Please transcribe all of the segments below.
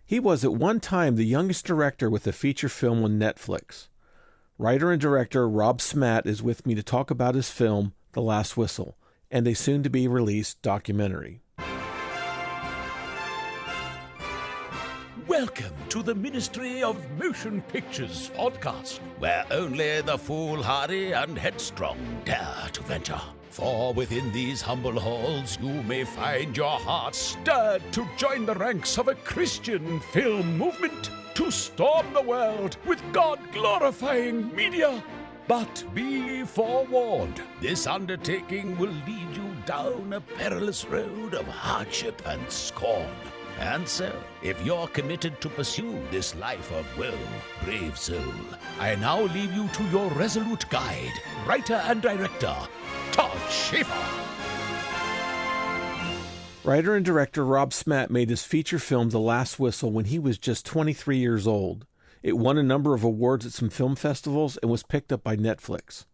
He was at one time the youngest director with a feature film on Netflix. Writer and director Rob Smat is with me to talk about his film, The Last Whistle, and a soon-to-be-released documentary. Welcome to the Ministry of Motion Pictures podcast, where only the foolhardy and headstrong dare to venture. For within these humble halls you may find your heart stirred to join the ranks of a Christian film movement, to storm the world with God-glorifying media. But be forewarned, this undertaking will lead you down a perilous road of hardship and scorn. And so, if you're committed to pursue this life of woe, brave soul, I now leave you to your resolute guide, writer and director, Todd Schaefer. Writer and director Rob Smat made his feature film The Last Whistle when he was just 23 years old. It won a number of awards at some film festivals and was picked up by Netflix.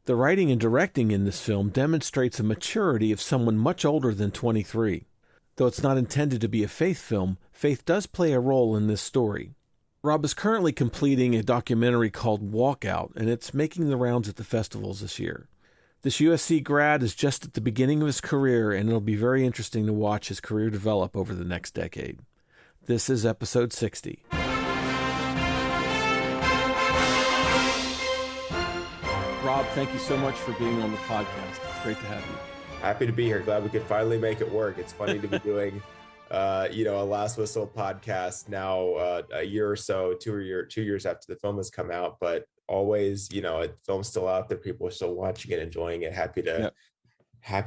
The writing and directing in this film demonstrates a maturity of someone much older than 23. Though it's not intended to be a faith film, faith does play a role in this story. Rob is currently completing a documentary called Walkout, and it's making the rounds at the festivals this year. This USC grad is just at the beginning of his career, and it'll be very interesting to watch his career develop over the next decade. This is episode 60. Rob, thank you so much for being on the podcast. It's great to have you. Happy to be here. Glad we could finally make it work. It's funny to be doing, a Last Whistle podcast now a year or so, 2 years after the film has come out. But always, the film's still out there. People are still watching it, enjoying it. Happy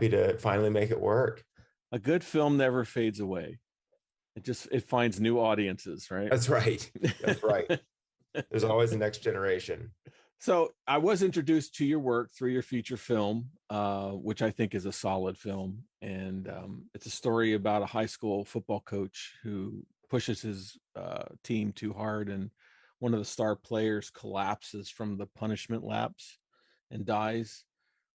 to finally make it work. A good film never fades away. It finds new audiences, right? That's right. That's right. There's always the next generation. So I was introduced to your work through your feature film, which I think is a solid film. And it's a story about a high school football coach who pushes his team too hard, and one of the star players collapses from the punishment laps and dies.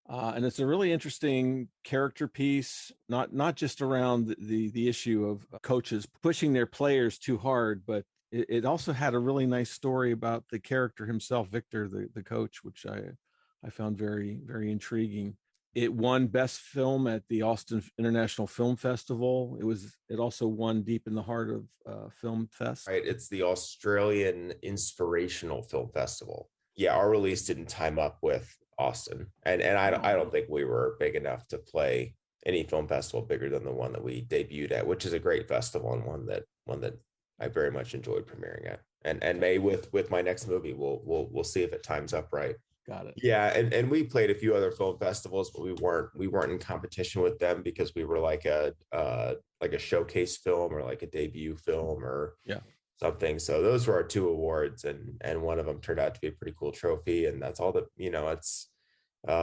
And it's a really interesting character piece, not just around the issue of coaches pushing their players too hard, but it also had a really nice story about the character himself, Victor, the coach, which I found very, very intriguing. It won Best Film at the Austin International Film Festival. It also won Deep in the Heart of Film Fest. Right, it's the Australian Inspirational Film Festival. Yeah, our release didn't time up with Austin, and I don't think we were big enough to play any film festival bigger than the one that we debuted at, which is a great festival and one that I very much enjoyed premiering at, and may with my next movie, we'll see if it times up right. Got it. Yeah, and we played a few other film festivals, but we weren't in competition with them because we were like a showcase film or like a debut film or something. So those were our 2 awards, and one of them turned out to be a pretty cool trophy, and that's all that it's.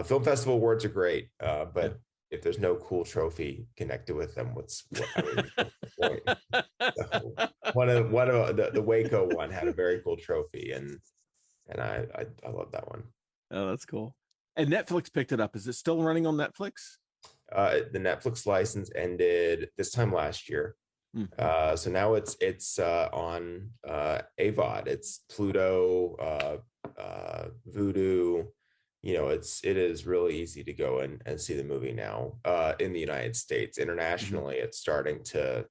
Film festival awards are great, but if there's no cool trophy connected with them, what's the point? So one of the Waco one had a very cool trophy, and I love that one. Oh, that's cool. And Netflix picked it up. Is it still running on Netflix? The Netflix license ended this time last year. So now it's on AVOD. It's Pluto, Vudu. It is really easy to go and see the movie now in the United States. Internationally, it's starting to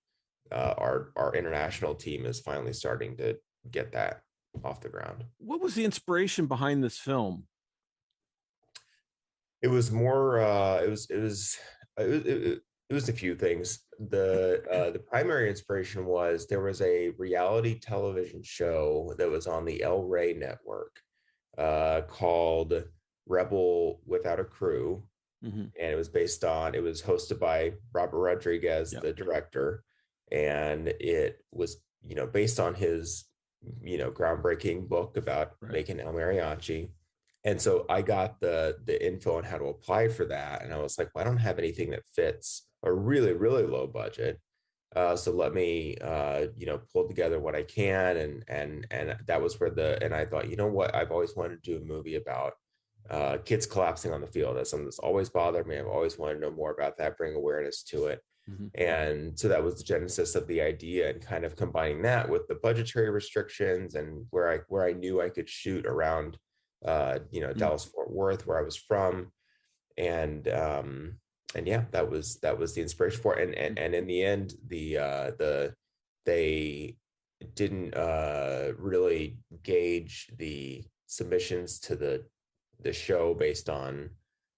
our international team is finally starting to get that off the ground. What was the inspiration behind this film? It was more. It was a few things. The primary inspiration was there was a reality television show that was on the El Rey network called Rebel Without a Crew, and it was hosted by Robert Rodriguez, the director, and it was based on his groundbreaking book about making El Mariachi. And so I got the info on how to apply for that, and I was like, well, I don't have anything that fits a really, really low budget. So let me pull together what I can, and that was where and I thought, what, I've always wanted to do a movie about kids collapsing on the field. That's something that's always bothered me. I've always wanted to know more about that, bring awareness to it. And so that was the genesis of the idea, and kind of combining that with the budgetary restrictions and where I knew I could shoot around, Dallas Fort Worth, where I was from. And yeah, that was the inspiration for it. And in the end, they didn't really gauge the submissions to the show based on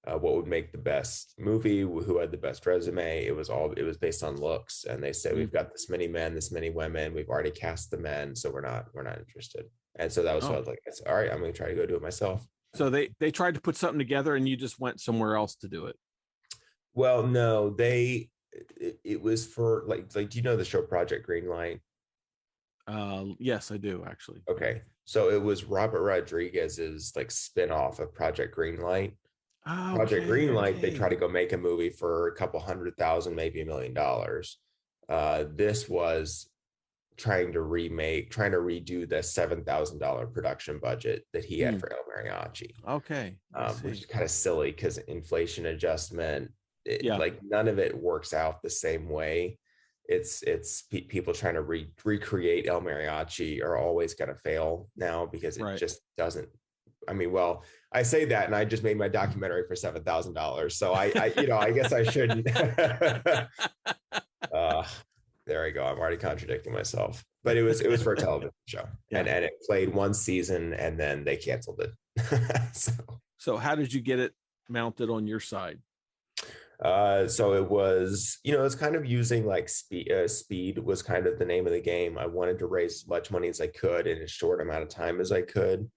what would make the best movie, who had the best resume. It was based on looks, and they said, we've got this many men, this many women, we've already cast the men, so we're not interested. And so that was what I was like, all right, I'm going to try to go do it myself. So they tried to put something together, and you just went somewhere else to do it. Well, no, it was for like, do you know the show Project Greenlight? Yes, I do, actually. Okay. So it was Robert Rodriguez's like spin-off of Project Greenlight. Project Greenlight, they try to go make a movie for a couple $100,000, maybe $1 million. This was trying to redo the $7,000 production budget that he had for El Mariachi. Okay. Which is kind of silly because inflation adjustment, like none of it works out the same way. It's people trying to recreate El Mariachi are always going to fail now, because it just doesn't. I mean, well, I say that, and I just made my documentary for $7,000, so I I guess I shouldn't. There I go. I'm already contradicting myself, but it was for a television show, and it played one season, and then they canceled it. So how did you get it mounted on your side? So it was, it's kind of using like speed was kind of the name of the game. I wanted to raise as much money as I could in as short amount of time as I could,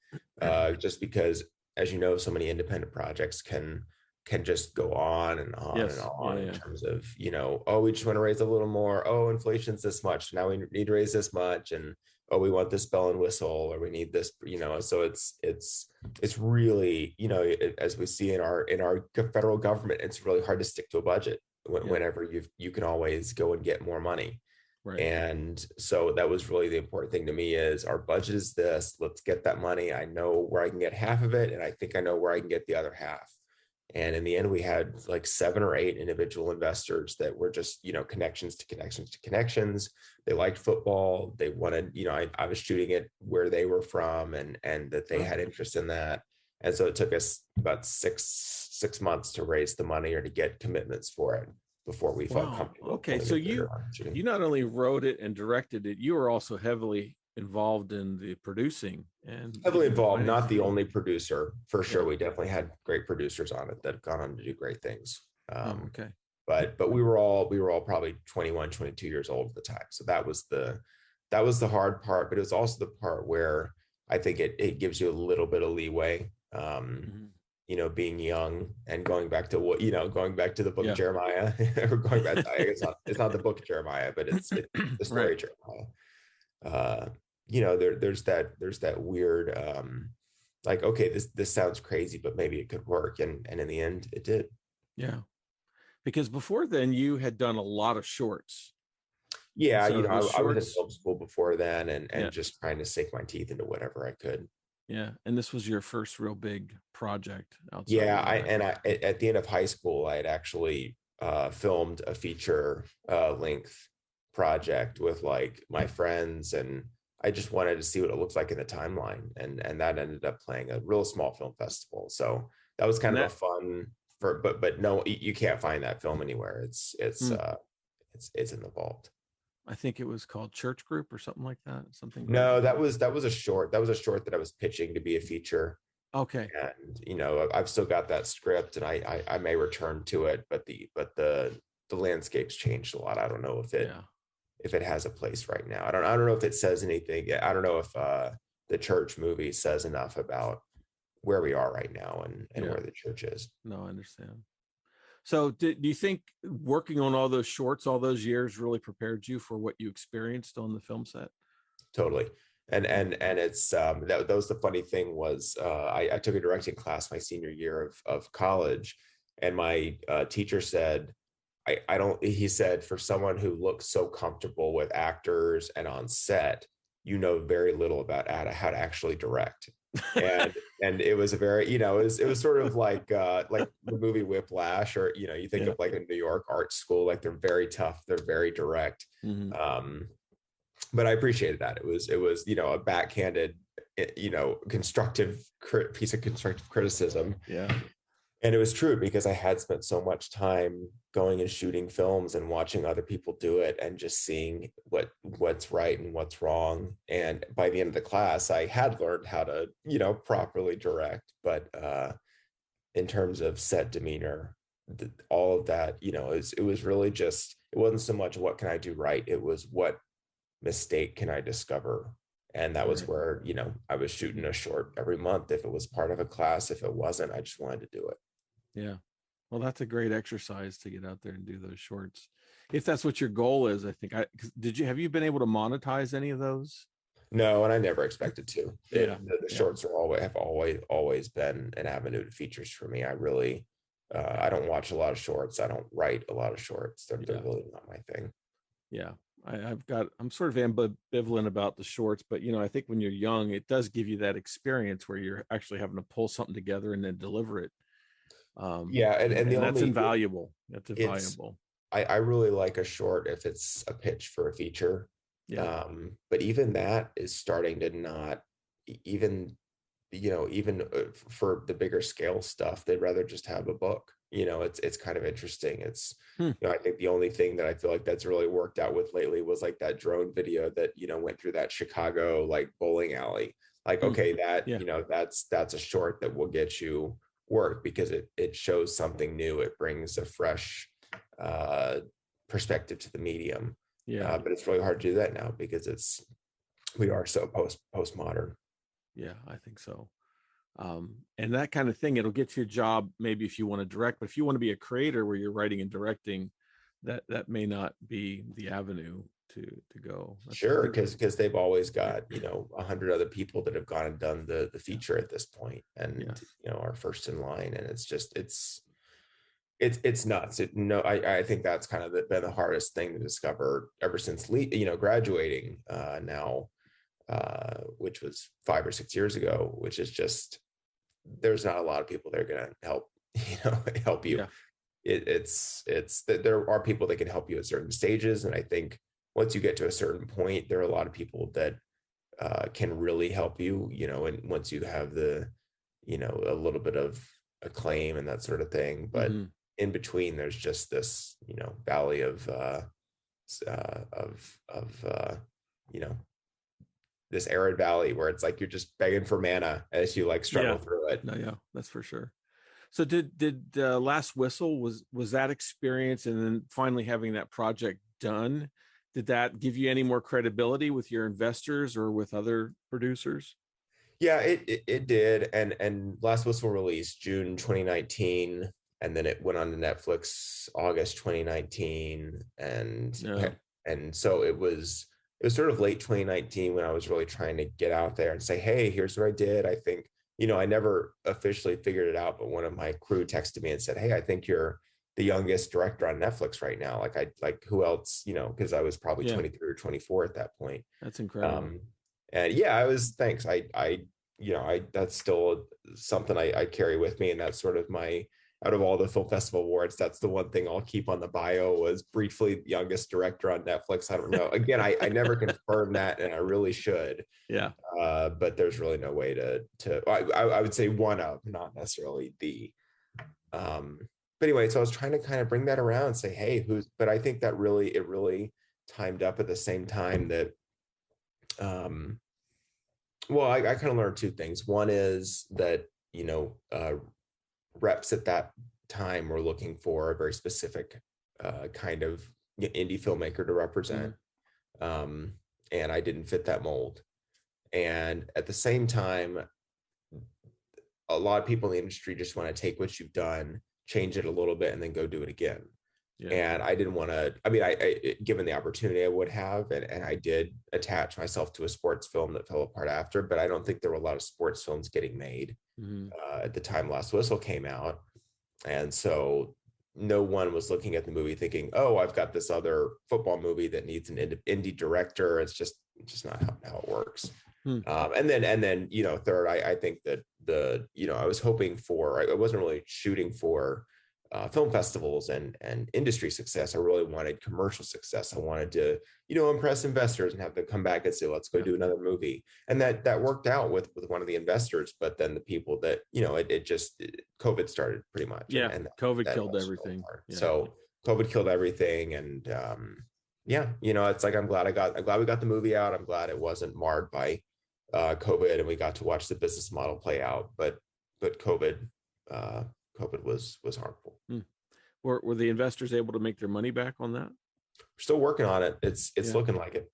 just because, as you know, so many independent projects can just go on and on and on in terms of, we just want to raise a little more. Oh, inflation's this much. Now we need to raise this much. And, oh, we want this bell and whistle, or we need this, so it's really, as we see in our federal government, it's really hard to stick to a budget whenever you can always go and get more money. Right. And so that was really the important thing to me is our budget is this, let's get that money. I know where I can get half of it, and I think I know where I can get the other half. And in the end, we had like 7 or 8 individual investors that were just, connections to connections to connections. They liked football. They wanted, I was shooting it where they were from, and that they had interest in that. And so it took us about six months to raise the money or to get commitments for it before we felt comfortable. Okay. So you not only wrote it and directed it, you were also heavily involved in the producing and heavily involved, not the only producer for sure. We definitely had great producers on it that have gone on to do great things. But we were all probably 21, 22 years old at the time. So that was the hard part, but it was also the part where I think it gives you a little bit of leeway, being young and going back to the book of Jeremiah, or going back to, it's not the book of Jeremiah, but it's the story of Jeremiah. There's that weird, like, okay, this sounds crazy, but maybe it could work. And in the end it did. Yeah. Because before then you had done a lot of shorts. Yeah. So I was in film school before then and just trying to sink my teeth into whatever I could. Yeah. And this was your first real big project outside. Yeah. At the end of high school, I had actually filmed a feature length project with like my friends, and I just wanted to see what it looks like in the timeline, and that ended up playing a real small film festival. So that was kind of a fun but no, you can't find that film anywhere. It's in the vault. I think it was called Church Group or something like that. No, that was a short. That was a short that I was pitching to be a feature. Okay. And I've still got that script, and I may return to it, but the landscape's changed a lot. I don't know if it has a place right now. I don't know if it says anything. I don't know if the church movie says enough about where we are right now and where the church is. No, I understand. So do you think working on all those shorts all those years really prepared you for what you experienced on the film set? Totally. And it's that was the funny thing was I took a directing class my senior year of college, and my teacher said, he said, for someone who looks so comfortable with actors and on set, you know very little about how to actually direct. And it was a very, it was sort of like the movie Whiplash, or you think Yeah. of like a New York art school, like they're very tough, they're very direct. Mhm. But I appreciated that. It was a backhanded, constructive piece of constructive criticism. Yeah. And it was true, because I had spent so much time going and shooting films and watching other people do it and just seeing what's right and what's wrong. And by the end of the class, I had learned how to, properly direct. But in terms of set demeanor, all of that, it was really just, it wasn't so much what can I do right, it was what mistake can I discover. And that was Right. where, I was shooting a short every month if it was part of a class. If it wasn't, I just wanted to do it. Yeah. Well, that's a great exercise to get out there and do those shorts. If that's what your goal is, I think have you been able to monetize any of those? No, and I never expected to. Yeah. The shorts have always been an avenue to features for me. I really, I don't watch a lot of shorts. I don't write a lot of shorts. They're really not my thing. Yeah. I'm sort of ambivalent about the shorts, but I think when you're young, it does give you that experience where you're actually having to pull something together and then deliver it. Yeah, and that's invaluable. That's invaluable. I really like a short if it's a pitch for a feature. Yeah. But even that is starting to not even, even for the bigger scale stuff, they'd rather just have a book. It's kind of interesting. It's, I think the only thing that I feel like that's really worked out with lately was like that drone video that, went through that Chicago like bowling alley. Like, okay, that, that's a short that will get you work, because it shows something new. It brings a fresh perspective to the medium. Yeah. But it's really hard to do that now, because we are so postmodern. Yeah, I think so. And that kind of thing, it'll get you a job maybe if you want to direct, but if you want to be a creator where you're writing and directing, that may not be the avenue to go. Sure, because they've always got 100 other people that have gone and done the feature at this point, and are first in line, and it's just it's nuts. I think that's kind of been the hardest thing to discover ever since graduating now, which was 5 or 6 years ago, which is just, there's not a lot of people that are going to help you. Yeah. It's that there are people that can help you at certain stages, and I think once you get to a certain point, there are a lot of people that can really help you, and once you have the a little bit of acclaim and that sort of thing. But in between, there's just this valley of this arid valley where it's like you're just begging for manna as you like struggle through it. No, yeah, that's for sure. So did Last Whistle, was that experience, and then finally having that project done, did that give you any more credibility with your investors or with other producers? Yeah, it did. And Last Whistle released June 2019, and then it went on to Netflix August 2019, and so it was sort of late 2019 when I was really trying to get out there and say, hey, here's what I did. I think, I never officially figured it out, but one of my crew texted me and said, hey, I think you're the youngest director on Netflix right now. Like who else, because I was probably 23 or 24 at that point. That's incredible. And thanks. That's still something I carry with me. And that's sort of out of all the film festival awards, that's the one thing I'll keep on the bio, was briefly youngest director on Netflix. I don't know. Again, I never confirmed that, and I really should. Yeah. But there's really no way I would say one of, not necessarily the. But anyway, so I was trying to kind of bring that around and say, hey, but I think that it really timed up at the same time that, well, I kind of learned two things. One is that, reps at that time were looking for a very specific kind of indie filmmaker to represent. And I didn't fit that mold. And at the same time, a lot of people in the industry just want to take what you've done, change it a little bit, and then go do it again. Yeah. And I didn't want to, I given the opportunity, I would have, and I did attach myself to a sports film that fell apart after, but I don't think there were a lot of sports films getting made at the time Last Whistle came out. And so no one was looking at the movie thinking, oh, I've got this other football movie that needs an indie director. It's just, just not how it works. Hmm. And then, third, I think that I was hoping for, I wasn't really shooting for film festivals and industry success. I really wanted commercial success. I wanted to, impress investors and have them come back and say, let's go do another movie. And that worked out with one of the investors, but then the people that, COVID started pretty much. Yeah. And COVID killed everything. Yeah. So COVID killed everything. And it's like, I'm glad we got the movie out. I'm glad it wasn't marred by COVID, and we got to watch the business model play out. But COVID was harmful. Were the investors able to make their money back on that? We're still working on it. It's looking like it.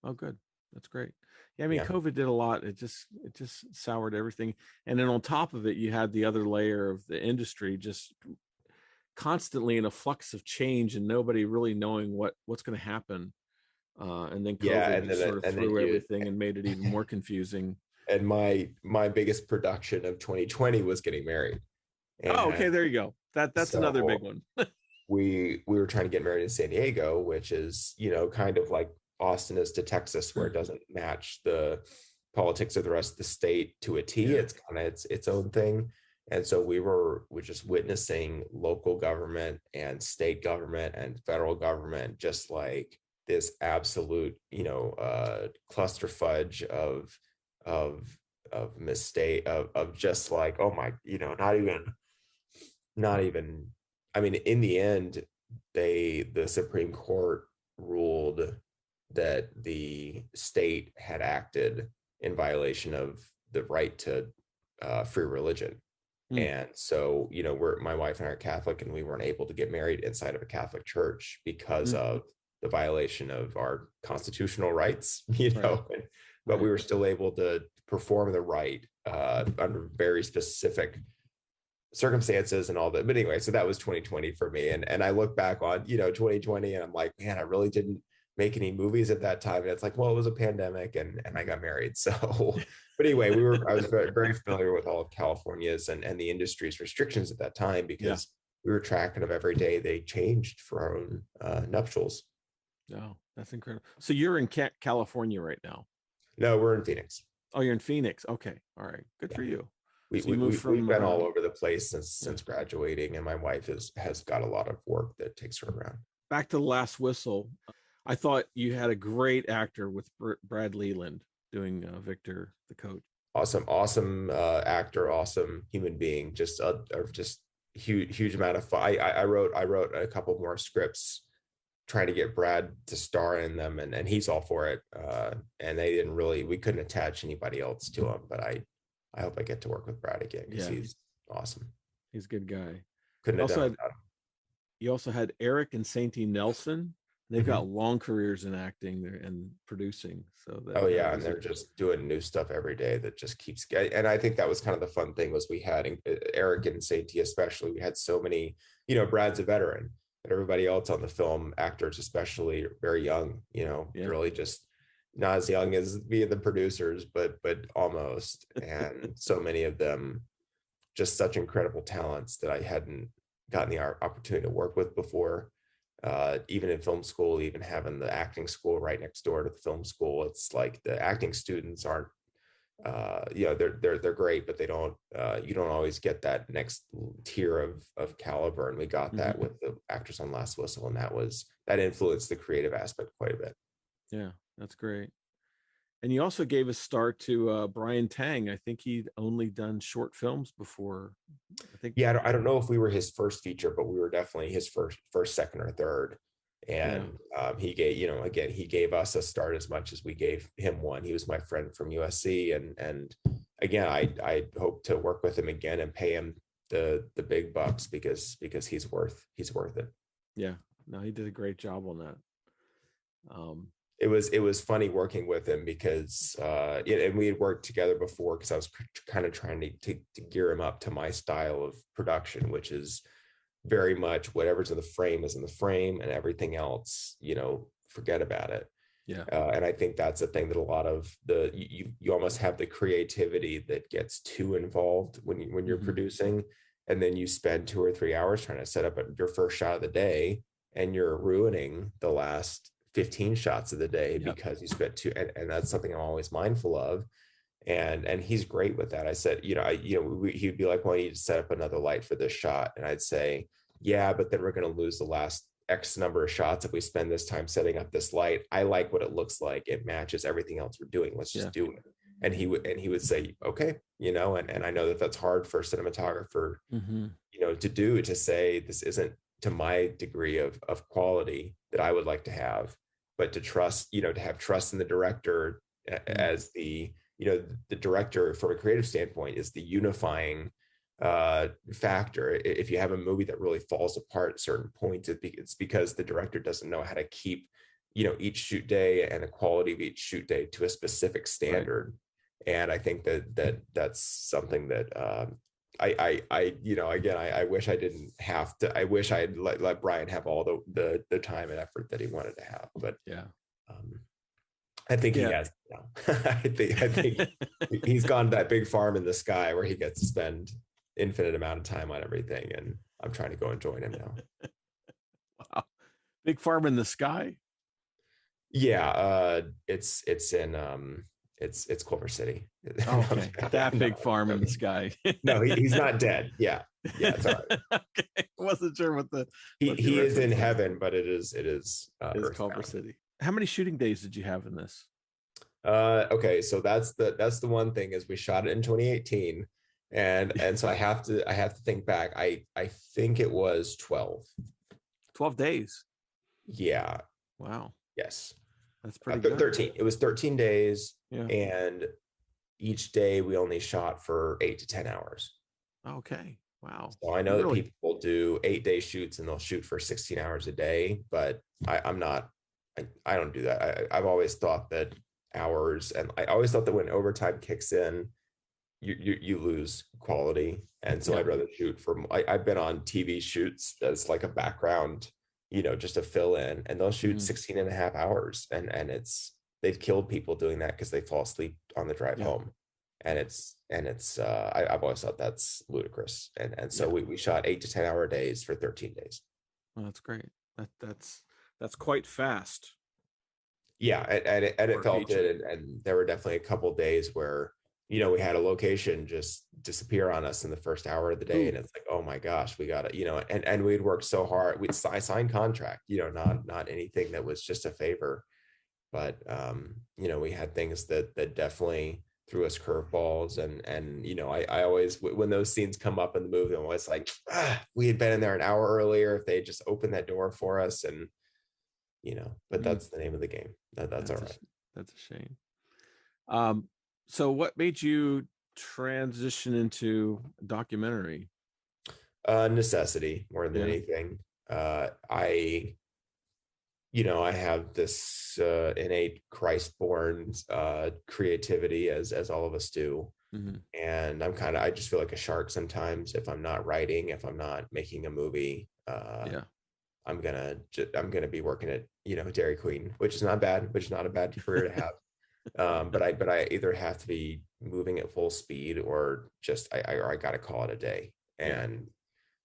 Oh, good. That's great. Yeah, I mean, COVID did a lot. It just soured everything. And then on top of it, you had the other layer of the industry just constantly in a flux of change and nobody really knowing what's going to happen. And then COVID sort of threw everything and made it even more confusing. And my biggest production of 2020 was getting married. And okay, there you go. That's another big one. we were trying to get married in San Diego, which is, kind of like Austin is to Texas, where it doesn't match the politics of the rest of the state to a T. Yeah. It's kind of its own thing. And so we're just witnessing local government and state government and federal government just like this absolute, cluster fudge of mistake of just like, oh my, not even, I mean, in the end, the Supreme Court ruled that the state had acted in violation of the right to free religion. And so, my wife and I are Catholic, and we weren't able to get married inside of a Catholic church because of the violation of our constitutional rights, but we were still able to perform the rite under very specific circumstances and all that. But anyway, so that was 2020 for me. And I look back on, 2020 and I'm like, man, I really didn't make any movies at that time. And it's like, well, it was a pandemic and I got married. So, but anyway, I was very, very familiar with all of California's and the industry's restrictions at that time, because we were tracking them every day. They changed for our own nuptials. Oh, that's incredible. So you're in California right now? No, we're in Phoenix. Oh, you're in Phoenix. Okay. All right. Good for you. We've been all over the place since graduating, and my wife has got a lot of work that takes her around. Back to The Last Whistle. I thought you had a great actor with Brad Leland doing Victor, the coach. Awesome actor, awesome human being. Just huge amount of fun. I wrote a couple more scripts trying to get Brad to star in them, and he's all for it. And we couldn't attach anybody else to him, but I hope I get to work with Brad again, because he's awesome. He's a good guy. Couldn't have done without him. You also had Eric and Sainty Nelson. They've got long careers in acting and producing. So and they're just doing new stuff every day that just keeps getting. And I think that was kind of the fun thing, was we had Eric and Sainty especially. We had so many, Brad's a veteran, but everybody else on the film, actors especially, are very young. Really just not as young as being the producers, but almost. And so many of them, just such incredible talents that I hadn't gotten the opportunity to work with before. Even in film school, even having the acting school right next door to the film school, it's like the acting students aren't, they're great, but they don't, you don't always get that next tier of caliber. And we got that with the actors on Last Whistle, and that influenced the creative aspect quite a bit. Yeah, that's great. And you also gave a start to Brian Tang. I think he'd only done short films before. I don't know if we were his first feature, but we were definitely his first, second, or third. And he gave us a start as much as we gave him one. He was my friend from USC, and again, I hope to work with him again and pay him the big bucks, because he's worth it. Yeah, no, he did a great job on that. It was funny working with him, because and we had worked together before, because I was kind of trying to gear him up to my style of production, which is very much whatever's in the frame is in the frame, and everything else, forget about it. And I think that's a thing that a lot of you almost have the creativity that gets too involved when you're producing, and then you spend 2 or 3 hours trying to set up your first shot of the day, and you're ruining the last 15 shots of the day Yep. because you spent two, and that's something I'm always mindful of. And he's great with that. I said, he'd be like, well, you need to set up another light for this shot. And I'd say, yeah, but then we're going to lose the last X number of shots if we spend this time setting up this light. I like what it looks like. It matches everything else we're doing. Let's just do it. And he would say, okay, and I know that that's hard for a cinematographer, to say this isn't to my degree of quality that I would like to have, but to trust, to have trust in the director as the director from a creative standpoint is the unifying factor. If you have a movie that really falls apart at certain points, it's because the director doesn't know how to keep each shoot day and the quality of each shoot day to a specific standard. Right. And I think that's something that I wish I didn't have to. I wish I had let Brian have all the time and effort that he wanted to have, but I think he has now. I think he's gone to that big farm in the sky where he gets to spend infinite amount of time on everything, and I'm trying to go and join him now. Wow, big farm in the sky. Yeah, it's in it's Culver City. Okay, that big farm in the sky. No, he's not dead. Yeah, it's all right. Okay, wasn't sure what he is in heaven, but it is Culver City. How many shooting days did you have in this? Okay, so that's the one thing is we shot it in 2018, and so I have to think back. I think it was 12 days. Yeah. Wow. Yes. That's pretty good. 13. It was 13 days. Yeah. And each day we only shot for 8 to 10 hours. Okay. Wow. So I know that people do 8-day shoots and they'll shoot for 16 hours a day, but I'm not. I don't do that. I've always thought that hours, and I always thought that when overtime kicks in, you lose quality. And so I'd rather shoot for. I've been on TV shoots as like a background, just to fill in, and they'll shoot 16 and a half hours, and they've killed people doing that because they fall asleep on the drive home. And I've always thought that's ludicrous. And so we shot 8 to 10 hour days for 13 days. Well, that's great. That's quite fast. Yeah. And it felt good. And there were definitely a couple of days where, we had a location just disappear on us in the first hour of the day. Ooh. And it's like, oh my gosh, we got to, and we'd worked so hard. I signed contract, not anything that was just a favor, but, we had things that definitely threw us curveballs. And I always, when those scenes come up in the movie, I'm always like, we had been in there an hour earlier if they just opened that door for us. And, but that's the name of the game. That's all right. That's a shame. So what made you transition into documentary? Necessity more than anything. I have this innate Christ-born creativity as all of us do. Mm-hmm. And I just feel like a shark sometimes if I'm not writing, if I'm not making a movie. I'm gonna be working at Dairy Queen, which is not a bad career to have. But I either have to be moving at full speed or just I gotta call it a day. And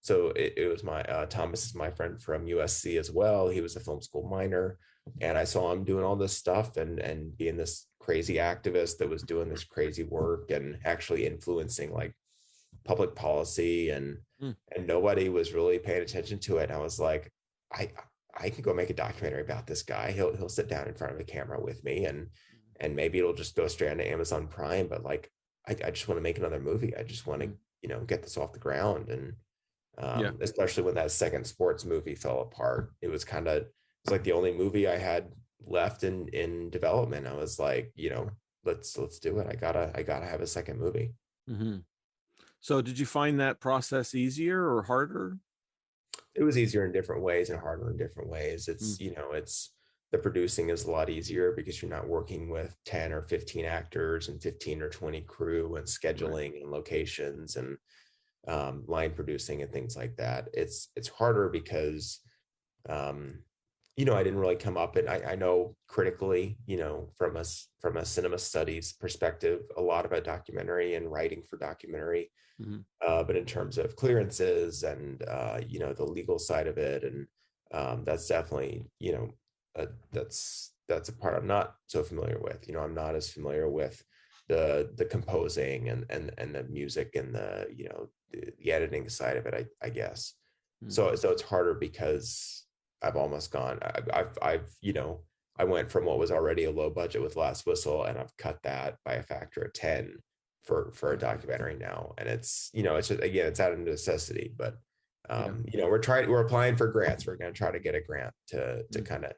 so it was my Thomas is my friend from USC as well. He was a film school minor, and I saw him doing all this stuff and being this crazy activist that was doing this crazy work and actually influencing like public policy, and nobody was really paying attention to it. And I was like, I can go make a documentary about this guy. He'll sit down in front of a camera with me, and maybe it'll just go straight onto Amazon Prime. But like, I just want to make another movie. I just want to get this off the ground. And especially when that second sports movie fell apart, it's like the only movie I had left in development. I was like, let's do it. I gotta have a second movie. Mm-hmm. So did you find that process easier or harder? It was easier in different ways and harder in different ways. It's it's the producing is a lot easier because you're not working with 10 or 15 actors and 15 or 20 crew and scheduling and locations and line producing and things like that. It's harder because I didn't really come up, and I know critically, from a cinema studies perspective, a lot about documentary and writing for documentary. Mm-hmm. But in terms of clearances and the legal side of it, and that's definitely that's a part I'm not so familiar with. I'm not as familiar with the composing and the music and the editing side of it, I guess. So it's harder because I've almost gone. I went from what was already a low budget with Last Whistle, and I've cut that by a factor of 10 for a documentary now. And it's just, again, it's out of necessity, but we're applying for grants. We're going to try to get a grant to kind of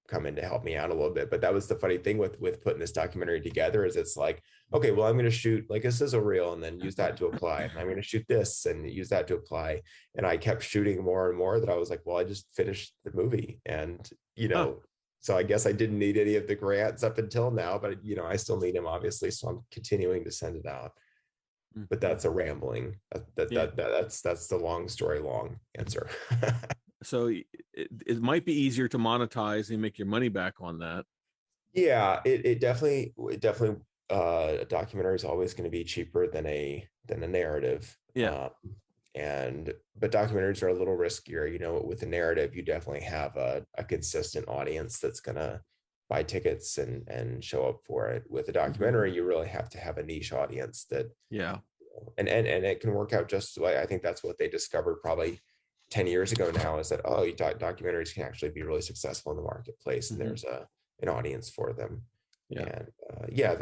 come in to help me out a little bit. But that was the funny thing with putting this documentary together, is it's like, okay, well, I'm going to shoot like a sizzle reel and then use that to apply. And I'm going to shoot this and use that to apply. And I kept shooting more and more, that I was like, well, I just finished the movie. And, so I guess I didn't need any of the grants up until now, but I still need them, obviously. So I'm continuing to send it out. But that's a rambling. That's the long story long answer. So it might be easier to monetize and make your money back on that. Yeah, it definitely a documentary is always going to be cheaper than a narrative. Yeah. But documentaries are a little riskier. With a narrative, you definitely have a consistent audience that's going to buy tickets and show up for it. With a documentary, you really have to have a niche audience that, and it can work out just like, I think that's what they discovered probably 10 years ago now, is that, documentaries can actually be really successful in the marketplace, and there's an audience for them. And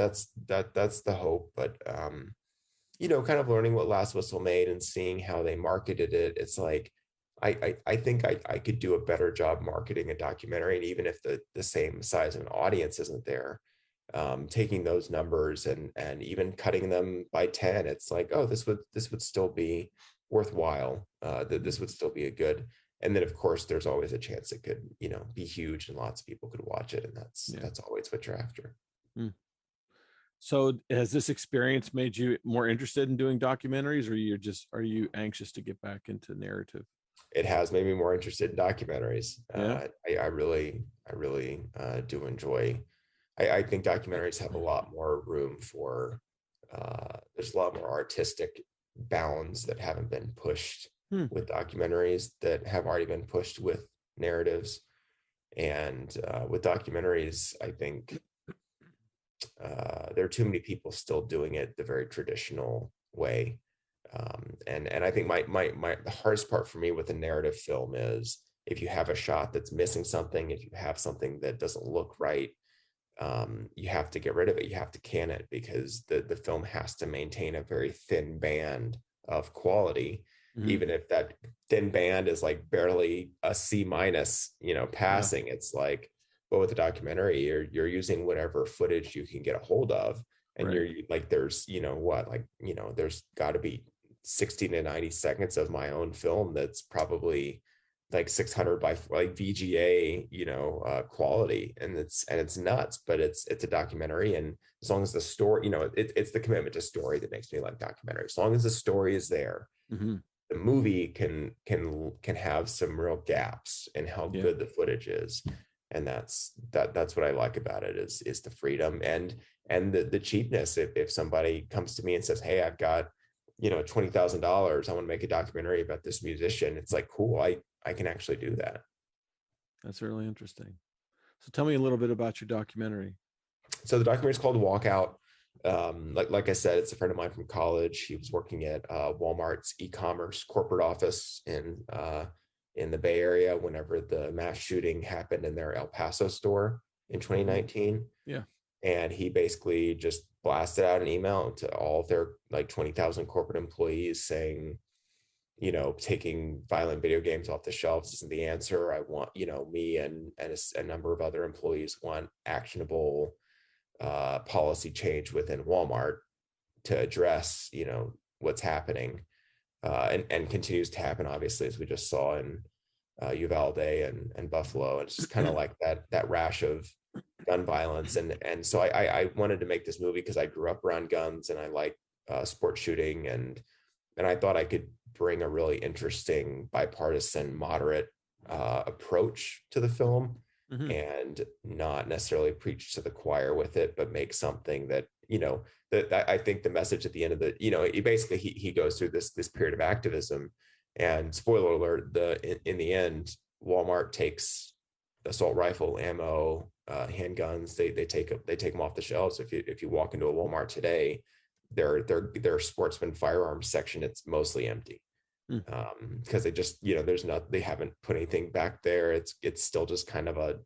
that's the hope. But kind of learning what Last Whistle made and seeing how they marketed it, it's like, I think I could do a better job marketing a documentary. And even if the same size of an audience isn't there, taking those numbers and even cutting them by 10, it's like, this would still be worthwhile. That this would still be a good. And then of course there's always a chance it could, be huge and lots of people could watch it. And that's always what you're after. So has this experience made you more interested in doing documentaries, or are you anxious to get back into narrative? It has made me more interested in documentaries. I really do enjoy. I think documentaries have a lot more room for. There's a lot more artistic bounds that haven't been pushed with documentaries that have already been pushed with narratives. And with documentaries, I think there are too many people still doing it the very traditional way. And I think the hardest part for me with a narrative film is if you have a shot that's missing something, if you have something that doesn't look right, you have to get rid of it. You have to can it, because the film has to maintain a very thin band of quality, even if that thin band is like barely a C-, passing. It's like, but with a documentary, you're using whatever footage you can get a hold of, and you're like, there's there's got to be 60 to 90 seconds of my own film that's probably like 600 by like VGA quality, and it's nuts, but it's a documentary. And as long as the story, it's the commitment to story that makes me like documentary. As long as the story is there, the movie can have some real gaps in how good the footage is. And that's what I like about it, is the freedom and the cheapness. If somebody comes to me and says, hey, I've got $20,000, I want to make a documentary about this musician, it's like, cool, I can actually do that. That's really interesting. So tell me a little bit about your documentary. So the documentary is called Walkout. Like I said, it's a friend of mine from college. He was working at Walmart's e-commerce corporate office in the Bay Area whenever the mass shooting happened in their El Paso store in 2019. And he basically just blasted out an email to all of their like 20,000 corporate employees saying, taking violent video games off the shelves isn't the answer. I want, me and a number of other employees want actionable policy change within Walmart to address, what's happening, and continues to happen, obviously, as we just saw in Uvalde and Buffalo. And it's just kind of like that rash of gun violence. And so I wanted to make this movie because I grew up around guns and I like sport shooting, and I thought I could bring a really interesting bipartisan moderate approach to the film, and not necessarily preach to the choir with it, but make something that, that I think the message at the end of the, he goes through this period of activism, and spoiler alert, in the end, Walmart takes assault rifle ammo, handguns, they take them off the shelves. If you walk into a Walmart today, their sportsman firearms section, it's mostly empty. Because they just, they haven't put anything back there. It's still just kind of a,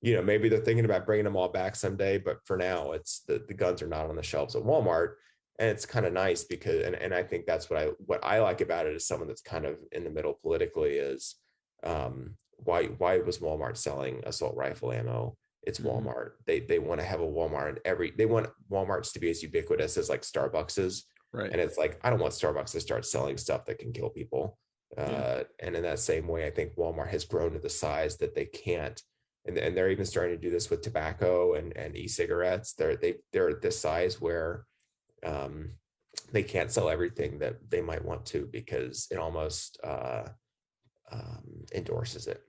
maybe they're thinking about bringing them all back someday, but for now, it's the guns are not on the shelves at Walmart. And it's kind of nice because, and I think that's what I like about it as someone that's kind of in the middle politically is, why was Walmart selling assault rifle ammo? It's Walmart. They want to have a Walmart they want Walmarts to be as ubiquitous as like Starbucks is. Right. And it's like, I don't want Starbucks to start selling stuff that can kill people. And in that same way, I think Walmart has grown to the size that they can't. And they're even starting to do this with tobacco and e-cigarettes. They're this size where they can't sell everything that they might want to because it almost endorses it.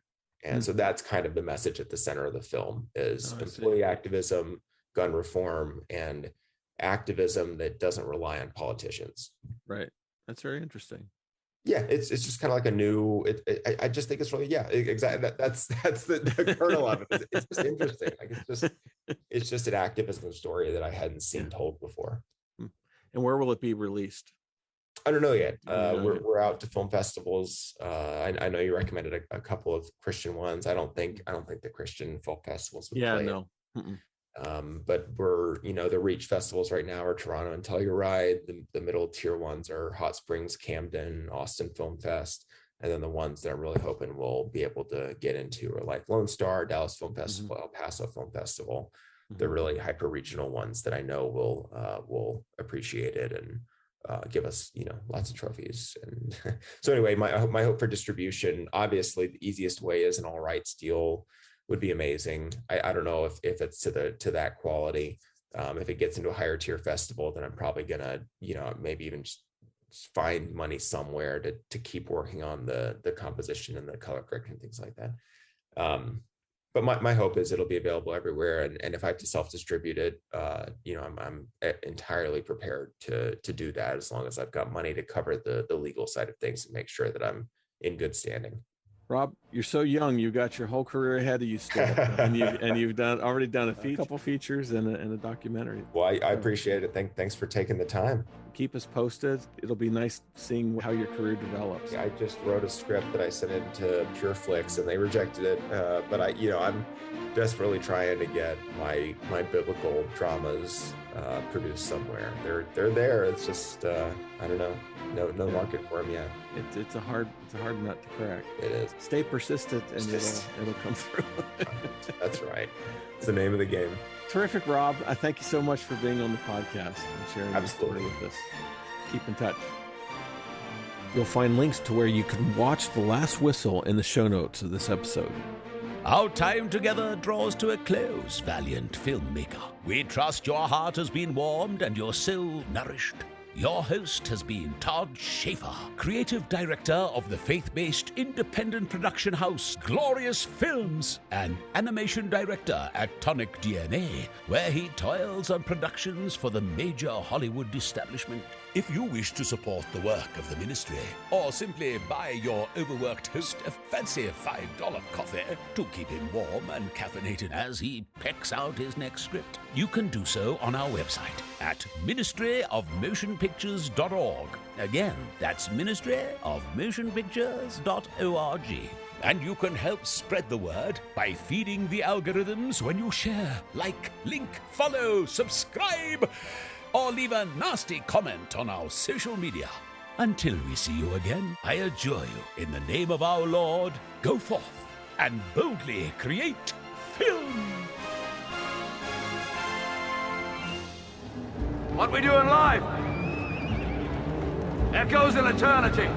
And so that's kind of the message at the center of the film is employee activism, gun reform, and activism that doesn't rely on politicians. Right. That's very interesting. Yeah, it's just kind of like a new. I just think it's really exactly. That's the kernel of it. It's just interesting. Like it's just an activism story that I hadn't seen told before. And where will it be released? I don't know yet. We're out to film festivals. I know you recommended a couple of Christian ones. I don't think the Christian film festivals would play. No. But we're, the Reach festivals right now are Toronto and Telluride. The middle tier ones are Hot Springs, Camden, Austin Film Fest. And then the ones that I'm really hoping we'll be able to get into are like Lone Star, Dallas Film Festival, El Paso Film Festival. The really hyper regional ones that I know will appreciate it and give us, lots of trophies. And so anyway, my hope for distribution, obviously the easiest way is an all rights deal would be amazing. I don't know if it's to that quality. If it gets into a higher tier festival, then I'm probably gonna, maybe even just find money somewhere to keep working on the composition and the color correction and things like that. But my hope is it'll be available everywhere. And if I have to self-distribute it, I'm entirely prepared to do that as long as I've got money to cover the legal side of things and make sure that I'm in good standing. Rob, you're so young. You got your whole career ahead of you still, and you've already done a couple features and a documentary. Well, I appreciate it. Thanks for taking the time. Keep us posted. It'll be nice seeing how your career develops. I just wrote a script that I sent into PureFlix, and they rejected it. But I'm desperately trying to get my biblical dramas produced somewhere. They're there. It's just I don't know. No market for them yet. It's a hard nut to crack. It is. Stay persistent, and it'll come through. That's right. It's the name of the game. Terrific, Rob. I thank you so much for being on the podcast and sharing your story with us. Keep in touch. You'll find links to where you can watch The Last Whistle in the show notes of this episode. Our time together draws to a close, valiant filmmaker. We trust your heart has been warmed and your soul nourished. Your host has been Todd Schaefer, creative director of the faith-based independent production house Glorious Films and animation director at Tonic DNA, where he toils on productions for the major Hollywood establishment. If you wish to support the work of the ministry, or simply buy your overworked host a fancy $5 coffee to keep him warm and caffeinated as he pecks out his next script, you can do so on our website at ministryofmotionpictures.org. Again, that's ministryofmotionpictures.org. And you can help spread the word by feeding the algorithms when you share, like, link, follow, subscribe, or leave a nasty comment on our social media. Until we see you again, I adjure you, in the name of our Lord, go forth and boldly create film. What we do in life echoes in eternity.